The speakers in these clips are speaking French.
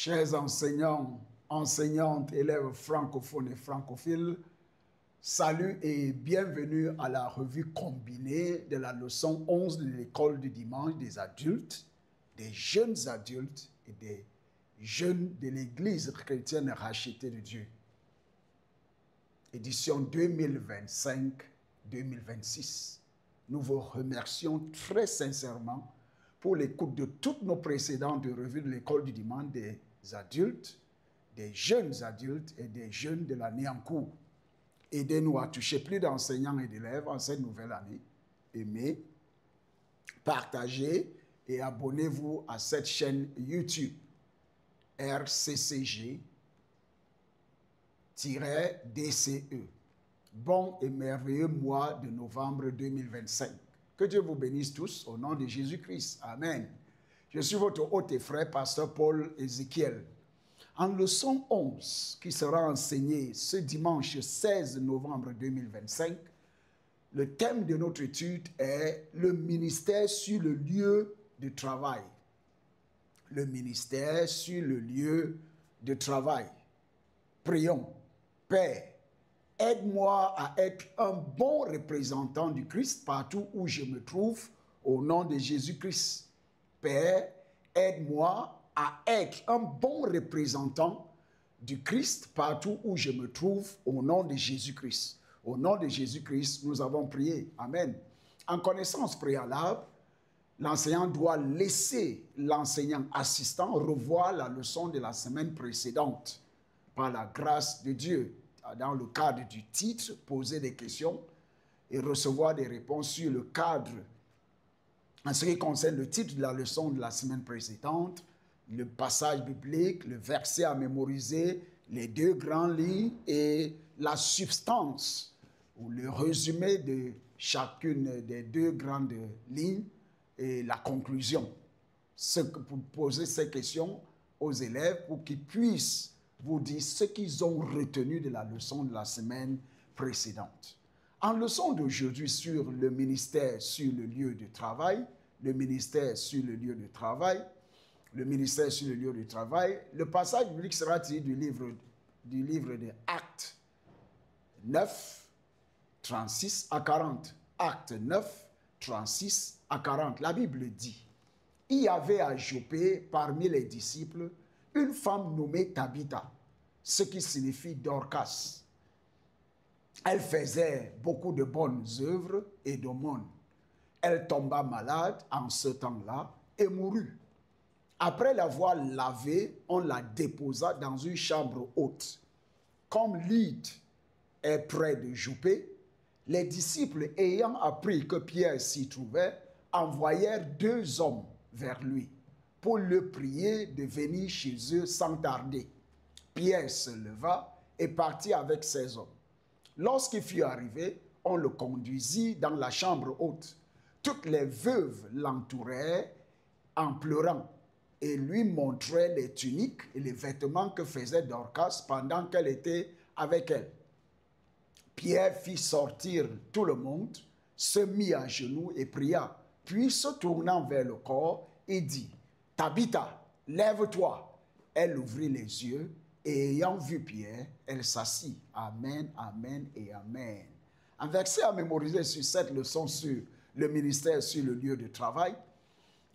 Chers enseignants, enseignantes, élèves francophones et francophiles, salut et bienvenue à la revue combinée de la leçon 11 de l'école du dimanche des adultes, des jeunes adultes et des jeunes de l'Église chrétienne rachetée de Dieu. Édition 2025-2026. Nous vous remercions très sincèrement pour l'écoute de toutes nos précédentes revues de l'école du dimanche des adultes, des jeunes adultes et des jeunes de l'année en cours. Aidez-nous à toucher plus d'enseignants et d'élèves en cette nouvelle année. Aimez, partagez et abonnez-vous à cette chaîne YouTube RCCG-DCE. Bon et merveilleux mois de novembre 2025. Que Dieu vous bénisse tous au nom de Jésus-Christ. Amen. Je suis votre hôte et frère, pasteur Paul Ézéchiel. En leçon 11, qui sera enseignée ce dimanche 16 novembre 2025, le thème de notre étude est le ministère sur le lieu de travail. Le ministère sur le lieu de travail. Prions. Père, aide-moi à être un bon représentant du Christ partout où je me trouve, au nom de Jésus-Christ. Père, aide-moi à être un bon représentant du Christ partout où je me trouve, au nom de Jésus-Christ. Au nom de Jésus-Christ, nous avons prié. Amen. En connaissance préalable, l'enseignant doit laisser l'enseignant assistant revoir la leçon de la semaine précédente. Par la grâce de Dieu, dans le cadre du titre, poser des questions et recevoir des réponses sur le cadre. En ce qui concerne le titre de la leçon de la semaine précédente, le passage biblique, le verset à mémoriser, les deux grands lignes et la substance ou le résumé de chacune des deux grandes lignes et la conclusion. Pour poser ces questions aux élèves pour qu'ils puissent vous dire ce qu'ils ont retenu de la leçon de la semaine précédente. En leçon d'aujourd'hui sur le ministère sur le lieu de travail, le ministère sur le lieu de travail, le ministère sur le lieu de travail, le passage biblique sera tiré du livre des Actes 9, 36 à 40. Actes 9, 36 à 40. La Bible dit, il y avait à Joppé parmi les disciples une femme nommée Tabitha, ce qui signifie Dorcas. Elle faisait beaucoup de bonnes œuvres et d'aumônes. Elle tomba malade en ce temps-là et mourut. Après l'avoir lavée, on la déposa dans une chambre haute. Comme Lydde est près de Joppé, les disciples ayant appris que Pierre s'y trouvait, envoyèrent 2 hommes vers lui pour le prier de venir chez eux sans tarder. Pierre se leva et partit avec ses hommes. Lorsqu'il fut arrivé, on le conduisit dans la chambre haute. Toutes les veuves l'entouraient en pleurant et lui montraient les tuniques et les vêtements que faisait Dorcas pendant qu'elle était avec elle. Pierre fit sortir tout le monde, se mit à genoux et pria, puis se tournant vers le corps et dit, « Tabitha, lève-toi !» Elle ouvrit les yeux et ayant vu Pierre, elle s'assit. Amen, amen et amen. Un verset à mémoriser sur cette leçon sur le ministère sur le lieu de travail,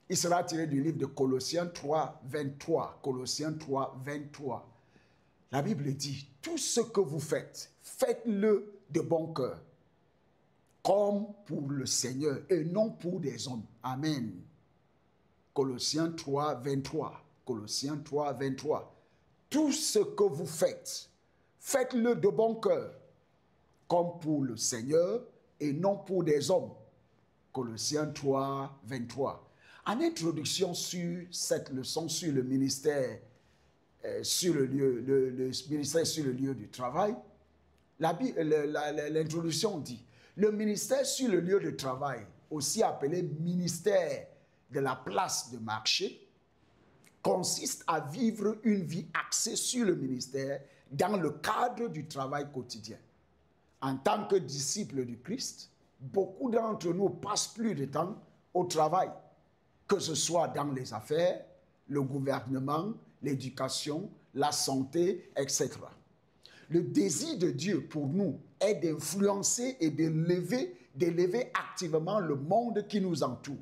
il sera tiré du livre de Colossiens 3, 23. Colossiens 3, 23. La Bible dit, tout ce que vous faites, faites-le de bon cœur, comme pour le Seigneur et non pour des hommes. Amen. Colossiens 3, 23. Colossiens 3, 23. Tout ce que vous faites, faites-le de bon cœur, comme pour le Seigneur et non pour des hommes. Colossiens 3, 23. En introduction sur cette leçon sur le ministère sur le ministère sur le lieu du travail, l'introduction dit, le ministère sur le lieu de travail, aussi appelé ministère de la place de marché, consiste à vivre une vie axée sur le ministère dans le cadre du travail quotidien. En tant que disciples du Christ, beaucoup d'entre nous passent plus de temps au travail, que ce soit dans les affaires, le gouvernement, l'éducation, la santé, etc. Le désir de Dieu pour nous est d'influencer et d'élever activement le monde qui nous entoure,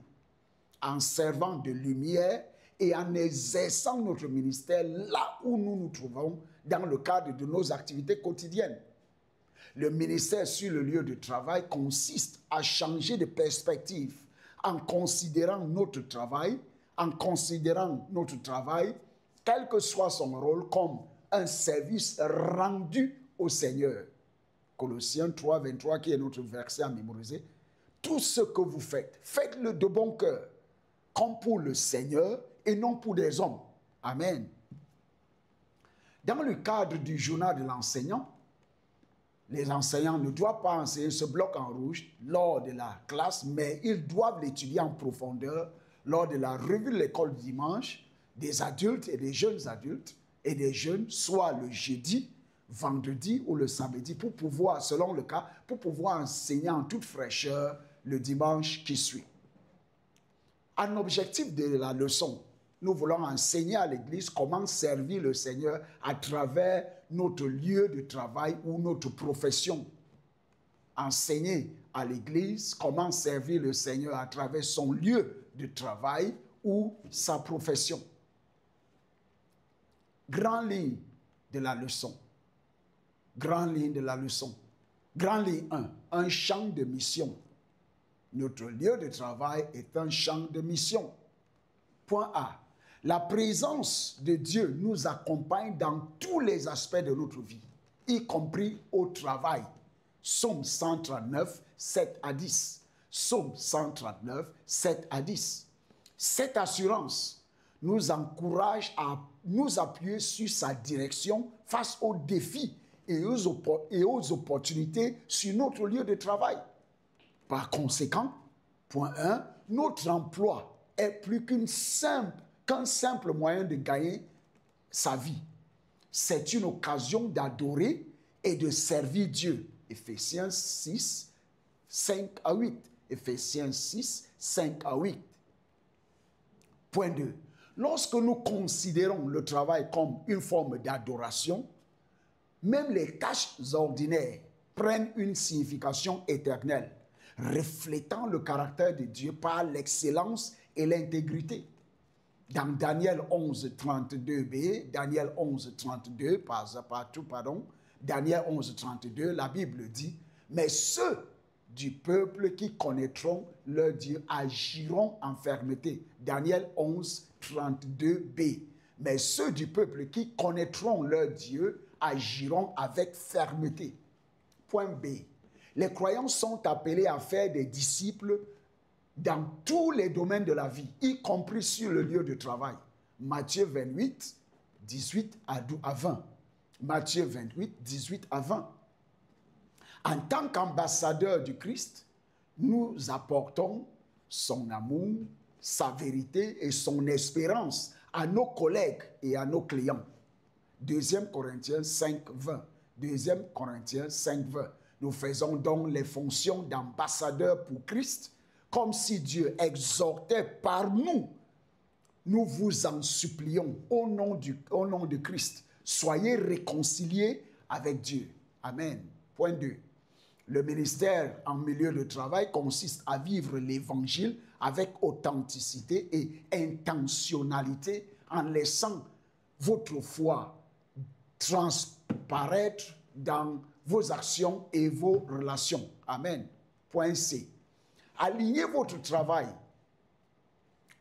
en servant de lumière et en exerçant notre ministère là où nous nous trouvons dans le cadre de nos activités quotidiennes. Le ministère sur le lieu de travail consiste à changer de perspective en considérant notre travail, quel que soit son rôle, comme un service rendu au Seigneur. Colossiens 3, 23, qui est notre verset à mémoriser. Tout ce que vous faites, faites-le de bon cœur, comme pour le Seigneur et non pour des hommes. Amen. Dans le cadre du journal de l'enseignant, les enseignants ne doivent pas enseigner ce bloc en rouge lors de la classe, mais ils doivent l'étudier en profondeur lors de la revue de l'école du dimanche des adultes et des jeunes adultes et des jeunes, soit le jeudi, vendredi ou le samedi, pour pouvoir, selon le cas, pour pouvoir enseigner en toute fraîcheur le dimanche qui suit. Un objectif de la leçon, nous voulons enseigner à l'Église comment servir le Seigneur à travers notre lieu de travail ou notre profession. Enseigner à l'Église comment servir le Seigneur à travers son lieu de travail ou sa profession. Grande ligne de la leçon. Grande ligne de la leçon. Grande ligne 1, un champ de mission. Notre lieu de travail est un champ de mission. Point A. La présence de Dieu nous accompagne dans tous les aspects de notre vie, y compris au travail. Psaume 139, 7 à 10. Psaume 139, 7 à 10. Cette assurance nous encourage à nous appuyer sur sa direction face aux défis et aux opportunités sur notre lieu de travail. Par conséquent, point 1, notre emploi est plus qu'un simple moyen de gagner sa vie. C'est une occasion d'adorer et de servir Dieu. Éphésiens 6, 5 à 8. Éphésiens 6, 5 à 8. Point 2. Lorsque nous considérons le travail comme une forme d'adoration, même les tâches ordinaires prennent une signification éternelle, reflétant le caractère de Dieu par l'excellence et l'intégrité. Dans Daniel 11, 32b, Daniel 11, 32, Daniel 11, 32, la Bible dit, « Mais ceux du peuple qui connaîtront leur Dieu agiront en fermeté. » Daniel 11, 32b. « Mais ceux du peuple qui connaîtront leur Dieu agiront avec fermeté. » Point B. Les croyants sont appelés à faire des disciples dans tous les domaines de la vie, y compris sur le lieu de travail. Matthieu 28, 18 à 20. Matthieu 28, 18 à 20. En tant qu'ambassadeurs du Christ, nous apportons son amour, sa vérité et son espérance à nos collègues et à nos clients. 2 Corinthiens 5, 20. 2 Corinthiens 5, 20. Nous faisons donc les fonctions d'ambassadeurs pour Christ, comme si Dieu exhortait par nous. Nous vous en supplions au nom de Christ. Soyez réconciliés avec Dieu. Amen. Point 2. Le ministère en milieu de travail consiste à vivre l'évangile avec authenticité et intentionnalité en laissant votre foi transparaître dans vos actions et vos relations. Amen. Point C. Aligner votre travail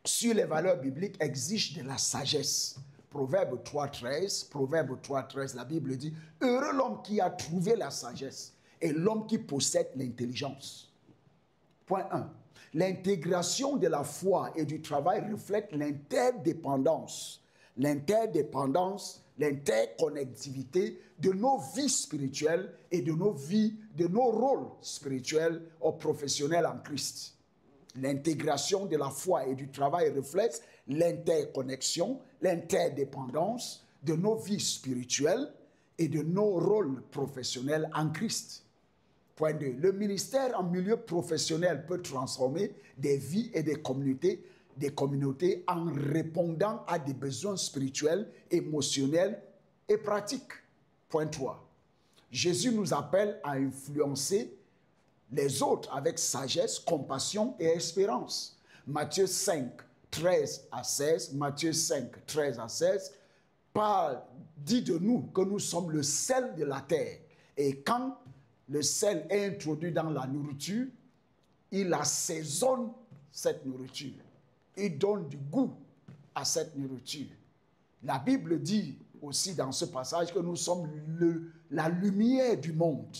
sur les valeurs bibliques exige de la sagesse. Proverbe 3.13, la Bible dit, « Heureux l'homme qui a trouvé la sagesse et l'homme qui possède l'intelligence. » Point 1. L'intégration de la foi et du travail reflète l'interdépendance, l'interconnectivité de nos vies spirituelles et de nos rôles spirituels ou professionnels en Christ. L'intégration de la foi et du travail reflète l'interconnexion, l'interdépendance de nos vies spirituelles et de nos rôles professionnels en Christ. Point 2. Le ministère en milieu professionnel peut transformer des vies et des communautés des communautés en répondant à des besoins spirituels, émotionnels et pratiques. Point 3. Jésus nous appelle à influencer les autres avec sagesse, compassion et espérance. Matthieu 5, 13 à 16, Matthieu 5, 13 à 16, dit de nous que nous sommes le sel de la terre. Et quand le sel est introduit dans la nourriture, il assaisonne cette nourriture. Il donne du goût à cette nourriture. La Bible dit aussi dans ce passage que nous sommes la lumière du monde.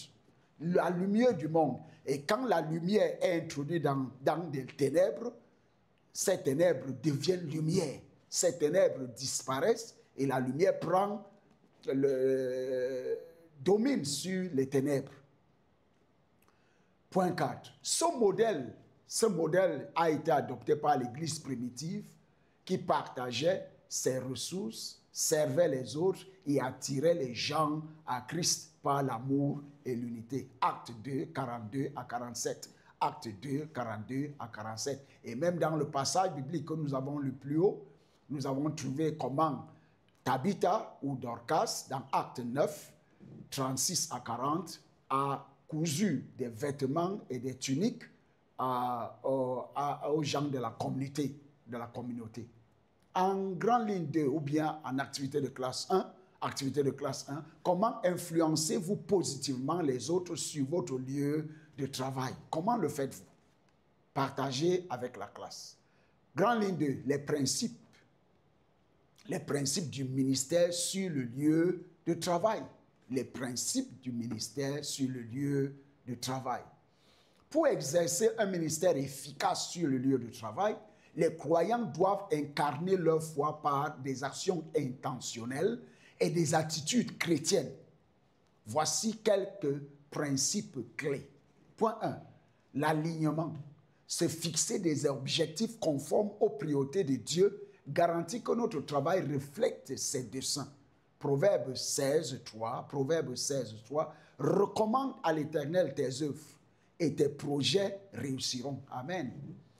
La lumière du monde. Et quand la lumière est introduite dans des ténèbres, ces ténèbres deviennent lumière. Ces ténèbres disparaissent et la lumière domine sur les ténèbres. Point 4. Ce modèle a été adopté par l'Église primitive qui partageait ses ressources, servait les autres et attirait les gens à Christ par l'amour et l'unité. Acte 2, 42 à 47. Acte 2, 42 à 47. Et même dans le passage biblique que nous avons lu plus haut, nous avons trouvé comment Tabitha ou Dorcas, dans Acte 9, 36 à 40, a cousu des vêtements et des tuniques aux gens de la communauté. En grande ligne 2 ou bien en activité de classe 1, comment influencez-vous positivement les autres sur votre lieu de travail? Comment le faites-vous? Partagez avec la classe. Grande ligne 2, les principes du ministère sur le lieu de travail. Les principes du ministère sur le lieu de travail. Pour exercer un ministère efficace sur le lieu de travail, les croyants doivent incarner leur foi par des actions intentionnelles et des attitudes chrétiennes. Voici quelques principes clés. Point 1. L'alignement. Se fixer des objectifs conformes aux priorités de Dieu garantit que notre travail reflète ses desseins. Proverbe 16, 3, recommande à l'Éternel tes œuvres et tes projets réussiront. Amen.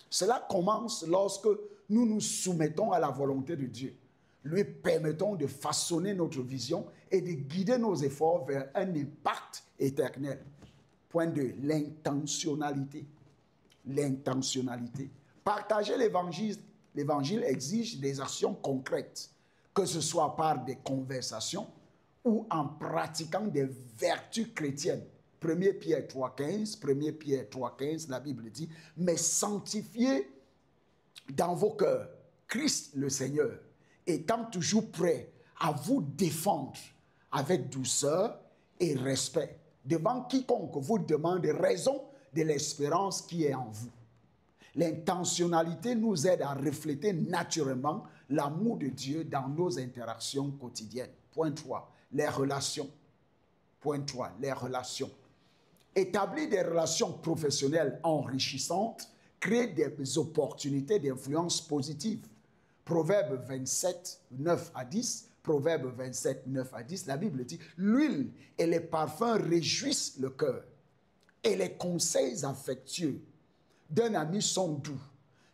Cela commence lorsque nous nous soumettons à la volonté de Dieu. Lui permettons de façonner notre vision et de guider nos efforts vers un impact éternel. Point 2, l'intentionnalité. L'intentionnalité. Partager l'évangile exige des actions concrètes, que ce soit par des conversations ou en pratiquant des vertus chrétiennes. 1 Pierre 3,15, la Bible dit, mais sanctifiez dans vos cœurs Christ le Seigneur, étant toujours prêt à vous défendre avec douceur et respect devant quiconque vous demande raison de l'espérance qui est en vous. L'intentionnalité nous aide à refléter naturellement l'amour de Dieu dans nos interactions quotidiennes. Point 3, les relations. Point 3, les relations. Établir des relations professionnelles enrichissantes crée des opportunités d'influence positive. Proverbe 27, 9 à 10, Proverbe 27, 9 à 10, la Bible dit « L'huile et les parfums réjouissent le cœur, et les conseils affectueux d'un ami sont doux.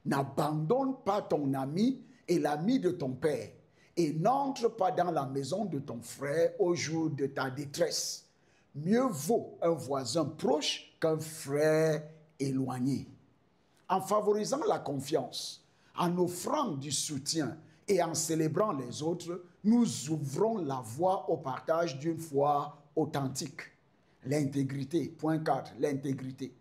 N'abandonne pas ton ami et l'ami de ton père, et n'entre pas dans la maison de ton frère au jour de ta détresse. Mieux vaut un voisin proche qu'un frère éloigné. » En favorisant la confiance, en offrant du soutien et en célébrant les autres, nous ouvrons la voie au partage d'une foi authentique. L'intégrité. Point 4. L'intégrité.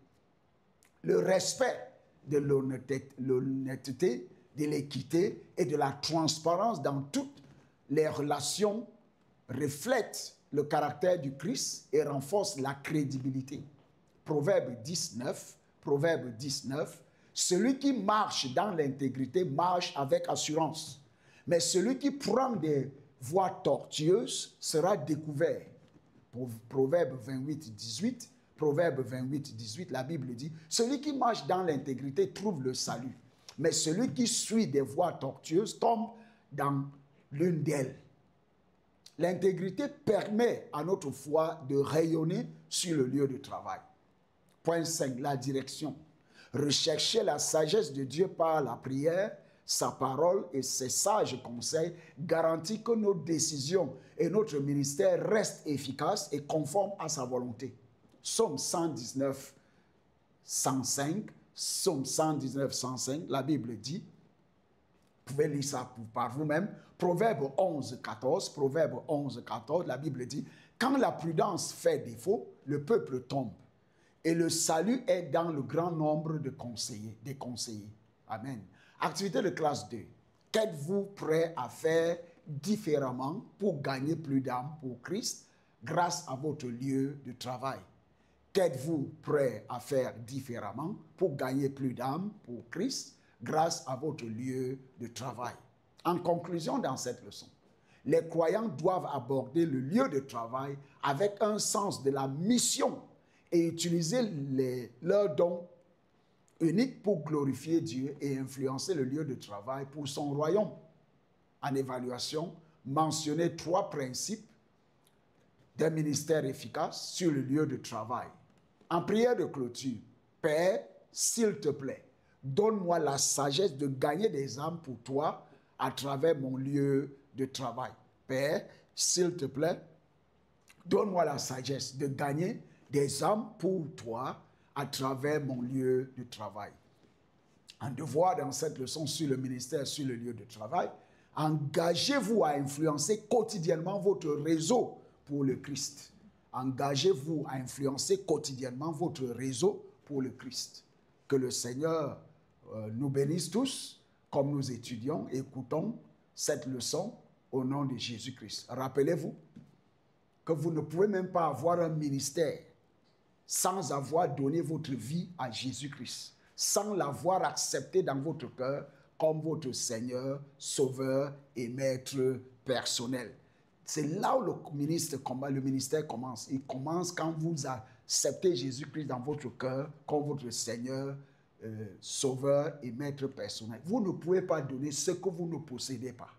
Le respect de l'honnêteté, de l'équité et de la transparence dans toutes les relations reflète le caractère du Christ et renforce la crédibilité. Proverbe 19. Celui qui marche dans l'intégrité marche avec assurance, mais celui qui prend des voies tortueuses sera découvert. Proverbe 28, la Bible dit, celui qui marche dans l'intégrité trouve le salut, mais celui qui suit des voies tortueuses tombe dans l'une d'elles. L'intégrité permet à notre foi de rayonner sur le lieu de travail. Point 5, la direction. Rechercher la sagesse de Dieu par la prière, sa parole et ses sages conseils garantissent que nos décisions et notre ministère restent efficaces et conformes à sa volonté. Psaume 119, 105, Psaume 119, 105, la Bible dit, vous pouvez lire ça par vous-même, Proverbe 11, 14, Proverbe 11, 14, la Bible dit, quand la prudence fait défaut, le peuple tombe, et le salut est dans le grand nombre de conseillers, des conseillers. Amen. Activité de classe 2. Qu'êtes-vous prêt à faire différemment pour gagner plus d'âmes pour Christ grâce à votre lieu de travail? Qu'êtes-vous prêt à faire différemment pour gagner plus d'âmes pour Christ grâce à votre lieu de travail? En conclusion dans cette leçon, les croyants doivent aborder le lieu de travail avec un sens de la mission et utiliser leurs dons uniques pour glorifier Dieu et influencer le lieu de travail pour son royaume. En évaluation, mentionnez 3 principes d'un ministère efficace sur le lieu de travail. En prière de clôture, Père, s'il te plaît, donne-moi la sagesse de gagner des âmes pour toi à travers mon lieu de travail. Père, s'il te plaît, donne-moi la sagesse de gagner des âmes pour toi à travers mon lieu de travail. Un devoir dans cette leçon sur le ministère, sur le lieu de travail, engagez-vous à influencer quotidiennement votre réseau pour le Christ. Engagez-vous à influencer quotidiennement votre réseau pour le Christ. Que le Seigneur nous bénisse tous, comme nous étudions et écoutons cette leçon au nom de Jésus-Christ. Rappelez-vous que vous ne pouvez même pas avoir un ministère sans avoir donné votre vie à Jésus-Christ, sans l'avoir accepté dans votre cœur comme votre Seigneur, Sauveur et Maître personnel. C'est là où le ministère commence. Il commence quand vous acceptez Jésus-Christ dans votre cœur comme votre Seigneur, Sauveur et Maître personnel. Vous ne pouvez pas donner ce que vous ne possédez pas.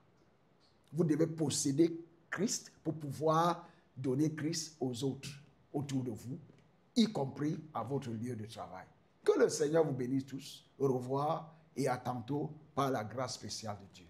Vous devez posséder Christ pour pouvoir donner Christ aux autres autour de vous, y compris à votre lieu de travail. Que le Seigneur vous bénisse tous. Au revoir et à tantôt par la grâce spéciale de Dieu.